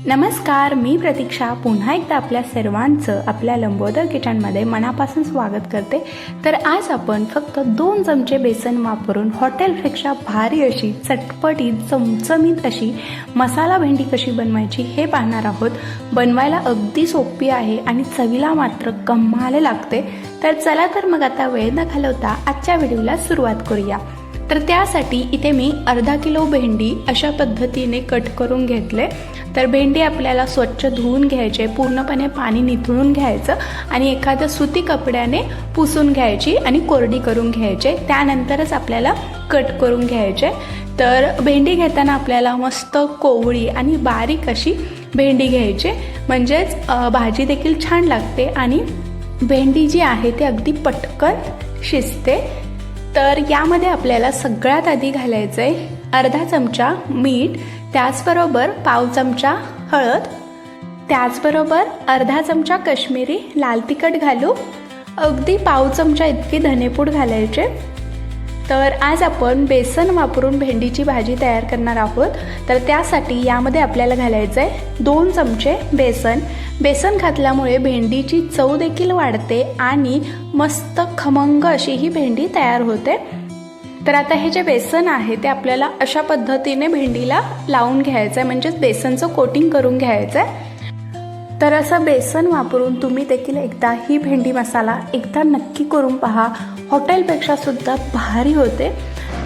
नमस्कार, मी प्रतीक्षा पुन्हा एकदा आपल्या सर्वांचं आपल्या लंबोदर किचनमध्ये मनापासून स्वागत करते। तर आज आपण फक्त 2 चमचे बेसन वापरून हॉटेलपेक्षा भारी अशी चटपटीत चमचमीत अशी मसाला भेंडी कशी बनवायची हे पाहणार आहोत। बनवायला अगदी सोपी आहे आणि चवीला मात्र कमाल लागते। तर चला तर मग आता वेळ न घालवता आजच्या व्हिडिओला सुरुवात करूया। तर त्यासाठी इथे मी अर्धा किलो भेंडी अशा पद्धतीने कट करून घेतले। तर भेंडी आपल्याला स्वच्छ धुवून घ्यायचे, पूर्णपणे पाणी निथळून घ्यायचं आणि एखाद्या सुती कपड्याने पुसून घ्यायची आणि कोरडी करून घ्यायचे। त्यानंतरच आपल्याला कट करून घ्यायचे। तर भेंडी घेताना आपल्याला मस्त कोवळी आणि बारीक अशी भेंडी घ्यायची, म्हणजेच भाजी देखील छान लागते आणि भेंडी जी आहे ती अगदी पटकन शिजते। तर यामध्ये आपल्याला सगळ्यात आधी घालायचं आहे अर्धा चमचा मीठ, त्याचबरोबर पाव चमचा हळद, त्याचबरोबर अर्धा चमचा काश्मीरी लाल तिखट घालू, अगदी पाव चमचा इतकी धनेपूड घालायचे। तर आज आपण बेसन वापरून भेंडीची भाजी तयार करणार आहोत। तर त्यासाठी यामध्ये आपल्याला घालायचं आहे 2 चमचे बेसन। बेसन घातल्यामुळे भेंडीची चव देखील वाढते आणि मस्त खमंग अशी ही भेंडी तयार होते। तर आता हे जे बेसन आहे ते आपल्याला अशा पद्धतीने भेंडीला लावून घ्यायचं आहे, म्हणजेच बेसनचं कोटिंग करून घ्यायचं आहे। तर असं बेसन वापरून तुम्ही देखील एकदा ही भेंडी मसाला एकदा नक्की करून पहा, हॉटेलपेक्षा सुद्धा भारी होते।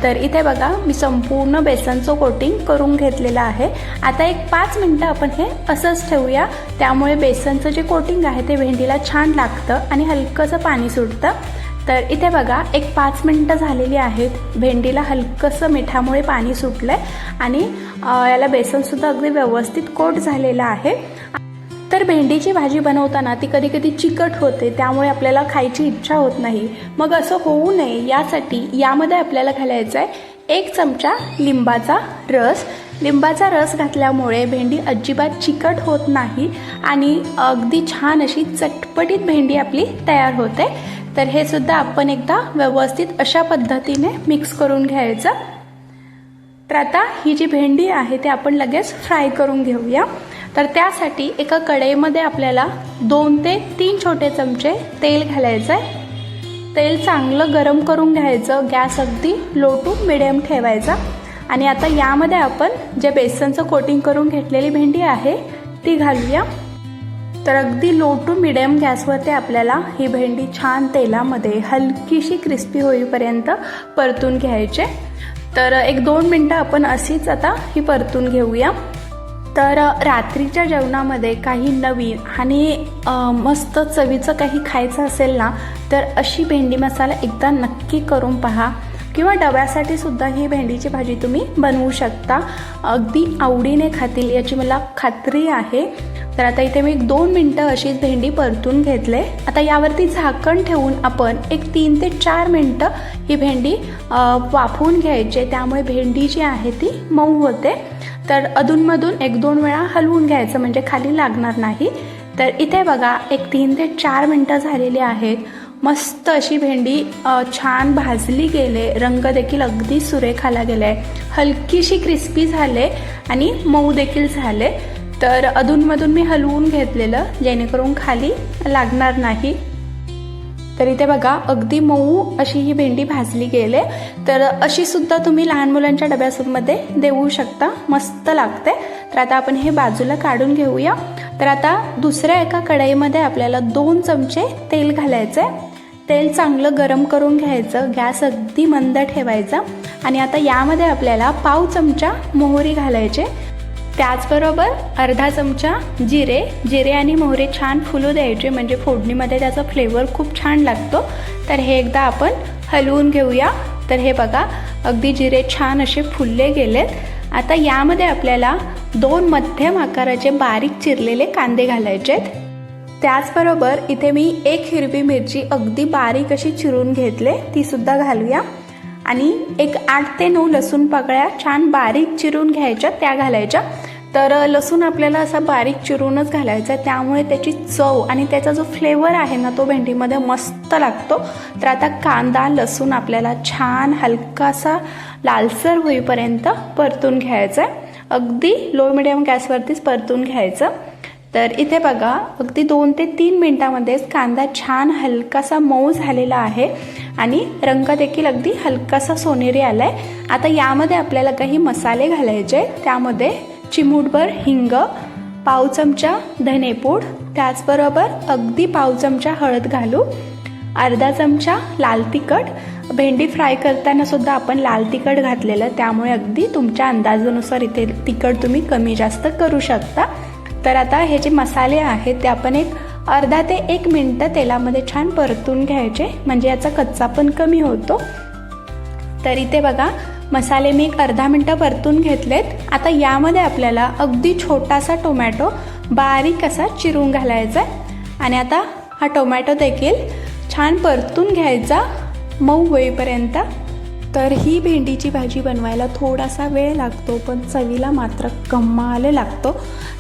तर इथे बघा मी संपूर्ण बेसनचं कोटिंग करून घेतलेलं आहे। आता एक 5 मिनटं आपण हे असंच ठेवूया, त्यामुळे बेसनचं जे कोटिंग आहे ते भेंडीला छान लागतं आणि हलकंसं पाणी सुटतं। तर इथे बघा एक 5 मिनटं झालेली आहेत, भेंडीला हलकंसं मिठामुळे पाणी सुटलंय आणि याला बेसनसुद्धा अगदी व्यवस्थित कोट झालेलं आहे। तर भेंडीची भाजी बनवताना ती कधी कधी चिकट होते, त्यामुळे आपल्याला खायची इच्छा होत नाही। मग असं होऊ नये यासाठी यामध्ये आपल्याला घालायचं आहे 1 चमचा लिंबाचा रस। लिंबाचा रस घातल्यामुळे भेंडी अजिबात चिकट होत नाही आणि अगदी छान अशी चटपटीत भेंडी आपली तयार होते। तर हे सुद्धा आपण एकदा व्यवस्थित अशा पद्धतीने मिक्स करून घ्यायचं। तर आता ही जी भेंडी आहे ती आपण लगेच फ्राय करून घेऊया। तर त्यासाठी एका कढईमध्ये आपल्याला 2 ते 3 छोटे चमचे तेल घालायचं आहे। तेल चांगलं गरम करून घ्यायचं, गॅस अगदी लो टू मिडियम ठेवायचा। आणि आता यामध्ये आपण जे बेसनचं कोटिंग करून घेतलेली भेंडी आहे ती घालूया। तर अगदी लो टू मिडियम गॅसवरती आपल्याला ही भेंडी छान तेलामध्ये हलकीशी क्रिस्पी होईपर्यंत परतून घ्यायचे। तर एक 2 मिनटं आपण अशीच आता ही परतून घेऊया। तर रात्रीच्या जेवणामध्ये काही नवीन आणि मस्त चवीचं काही खायचं असेल ना, तर अशी भेंडी मसाला एकदा नक्की करून पहा, किंवा डब्यासाठी सुद्धा ही भेंडीची भाजी तुम्ही बनवू शकता। अगदी आवडीने खातील याची मला खात्री आहे। तर आता इथे मी 2 मिनटं अशीच भेंडी परतून घेतले। आता यावरती झाकण ठेवून आपण एक 3 ते 4 मिनटं ही भेंडी वाफवून घ्यायचे, त्यामुळे भेंडी जी आहे ती मऊ होते। तर अधूनमधून 1-2 वेळा हलवून घ्यायचं, म्हणजे खाली लागणार नाही। तर इथे बघा एक 3 ते 4 मिनटं झालेली आहेत। मस्त अशी भेंडी छान भाजली गेले, रंग देखील अगदी सुरेख आला गेलाय, हलकीशी क्रिस्पी झाले आणि मऊ देखील झाले। तर अधूनमधून मी हलवून घेतलेलं, जेणेकरून खाली लागणार नाही। तर इथे बघा अगदी मऊ अशी ही भेंडी भाजली गेले। तर अशी सुद्धा तुम्ही लहान मुलांच्या डब्यामध्ये देऊ शकता, मस्त लागते। तर आता आपण हे बाजूला काढून घेऊया। तर आता दुसऱ्या एका कढईमध्ये आपल्याला 2 चमचे तेल घालायचे। तेल चांगलं गरम करून घ्यायचं, गॅस अगदी मंद ठेवायचा आणि आता यामध्ये आपल्याला पाव चमचा मोहरी घालायचे, त्याचबरोबर अर्धा चमचा जिरे आणि मोहरी छान फुलू द्यायचे, म्हणजे फोडणीमध्ये त्याचा फ्लेवर खूप छान लागतो। तर हे एकदा आपण हलवून घेऊया। तर हे बघा अगदी जिरे छान असे फुलले गेलेत। आता यामध्ये आपल्याला 2 मध्यम आकाराचे बारीक चिरलेले कांदे घालायचे। त्याचबरोबर इथे मी 1 हिरवी मिरची अगदी बारीक अशी चिरून घेतले, ती सुद्धा घालूया। आणि एक 8 ते 9 लसूण पाकळ्या छान बारीक चिरून घ्यायच्या, त्या घालायच्या। तर लसूण आपल्याला असा बारीक चिरूनच घालायचा, त्यामुळे त्याची चव आणि त्याचा जो फ्लेवर आहे ना तो भेंडीमध्ये मस्त लागतो। तर आता कांदा लसूण आपल्याला छान हलकासा लालसर होईपर्यंत परतून घ्यायचा आहे। अगदी लो मिडियम गॅसवरतीच परतून घ्यायचं. तर इथे बघा अगदी 2 ते 3 मिनिटांमध्येच कांदा छान हलकासा मऊ झालेला आहे आणि रंग देखील अगदी हलकासा सोनेरी आलाय. आता यामध्ये आपल्याला काही मसाले घालायचे. त्यामध्ये चिमूटभर हिंग, पाव चमचा धनेपूड, त्याचबरोबर अगदी पाव चमचा हळद घालू, अर्धा चमचा लाल तिखट. भेंडी फ्राय करताना सुद्धा आपण लाल तिखट घातलेलं, त्यामुळे अगदी तुमच्या अंदाजानुसार इथे तिखट तुम्ही कमी जास्त करू शकता. तर आता हे जे मसाले आहेत ते आपण एक अर्धा ते 1 मिनिट तेलामध्ये छान परतून घ्यायचे, म्हणजे याचा कच्चा पण कमी होतो. तर इथे बघा मसाले मी एक अर्धा मिनिट परतून घेतलेत. आता यामध्ये आपल्याला अगदी छोटासा टोमॅटो बारीक असा चिरून घालायचा आणि आता हा टोमॅटो देखील छान परतून घ्यायचा मऊ होईपर्यंत. तर ही भेंडीची भाजी बनवायला थोडासा वेळ लागतो, पण चवीला मात्र कमाल लागतो.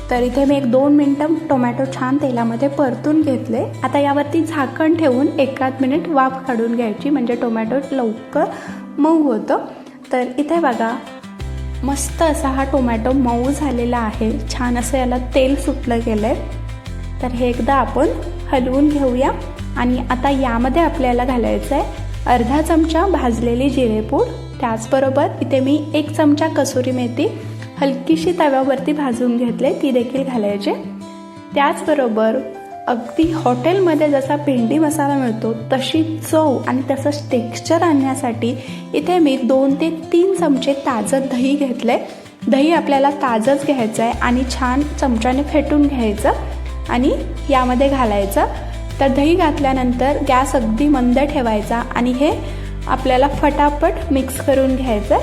तर इथे मी एक 2 मिनिटं टोमॅटो छान तेलामध्ये परतून घेतले. आता यावरती झाकण ठेवून 1 मिनिट वाफ काढून घ्यायची, म्हणजे टोमॅटो लवकर मऊ होतं. तर इथे बघा मस्त असा हा टोमॅटो मऊ झालेला आहे. छान असं याला तेल सुटलं गेलं आहे. तर हे एकदा आपण हलवून घेऊया. आणि आता यामध्ये आपल्याला घालायचं आहे अर्धा चमचा भाजलेली जिरेपूड. त्याचबरोबर इथे मी 1 चमचा कसुरी मेथी हलकीशी तव्यावरती भाजून घेतले, ती देखील घालायचे. त्याचबरोबर अगदी हॉटेलमध्ये जसा भेंडी मसाला मिळतो तशी चव आणि तसंच टेक्स्चर आणण्यासाठी इथे मी 2 ते 3 चमचे ताजं दही घेतले. दही आपल्याला ताजंच घ्यायचं आहे आणि छान चमच्याने फेटून घ्यायचं आणि यामध्ये घालायचं. तर दही घातल्यानंतर गॅस अगदी मंद ठेवायचा आणि हे आपल्याला फटाफट मिक्स करून घ्यायचं.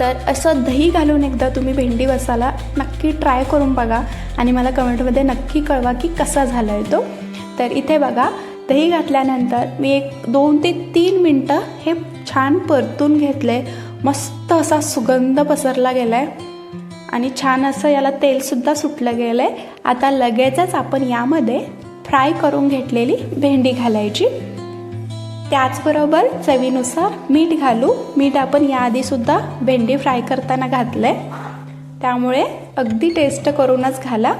तर असं दही घालून एकदा तुम्ही भेंडी मसाला नक्की ट्राय करून बघा आणि मला कमेंटमध्ये नक्की कळवा की कसा झाला आहे तो. तर इथे बघा दही घातल्यानंतर मी एक 2 ते 3 मिनटं हे छान परतून घेतले. मस्त असा सुगंध पसरला गेला आहे आणि छान असं याला तेलसुद्धा सुटलं गेलं आहे. आता लगेचच आपण यामध्ये फ्राय करून घेतलेली भेंडी घालायची. त्याचबरोबर चवीनुसार मीठ घालू. मीठ आपण याआधीसुद्धा भेंडी फ्राय करताना घातलं आहे, त्यामुळे अगदी टेस्ट करूनच घाला.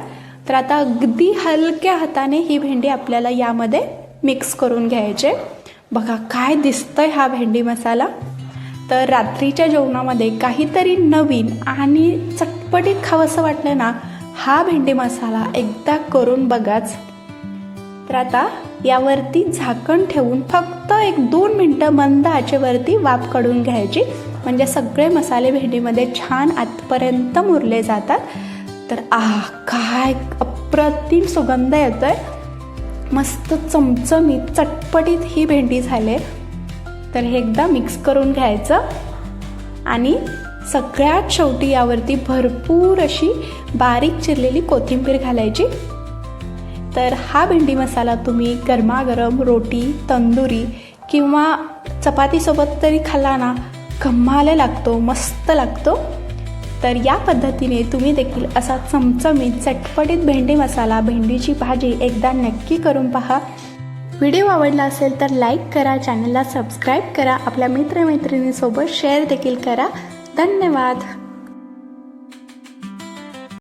तर आता अगदी हलक्या हाताने ही भेंडी आपल्याला यामध्ये मिक्स करून घ्यायचे. बघा काय दिसतंय हा भेंडी मसाला. तर रात्रीच्या जेवणामध्ये काहीतरी नवीन आणि चटपटीत खावंसं वाटलं ना, हा भेंडी मसाला एकदा करून बघाच. तर आता यावरती झाकण ठेवून फक्त 1-2 मिनटं मंद आचेवरती वाफ काढून घ्यायची, म्हणजे सगळे मसाले भेंडीमध्ये छान आतपर्यंत मुरले जातात. तर काय अप्रतिम सुगंध येतोय. मस्त चमचमीत चटपटीत ही भेंडी झाले. तर हे एकदा मिक्स करून घ्यायचं आणि सगळ्यात शेवटी यावरती भरपूर अशी बारीक चिरलेली कोथिंबीर घालायची. तर हा भेंडी मसाला तुम्ही गरमागरम रोटी, तंदुरी किंवा चपातीसोबत तरी खाल्ला ना, कमाल लागतो, मस्त लागतो. तर या पद्धतीने तुम्ही देखील असा चमचमीत चटपटीत भेंडी मसाला, भेंडीची भाजी एकदा नक्की करून पहा. व्हिडिओ आवडला असेल तर लाईक करा, चॅनलला सबस्क्राईब करा, आपल्या मित्रमैत्रिणींसोबत शेअर देखील करा. धन्यवाद.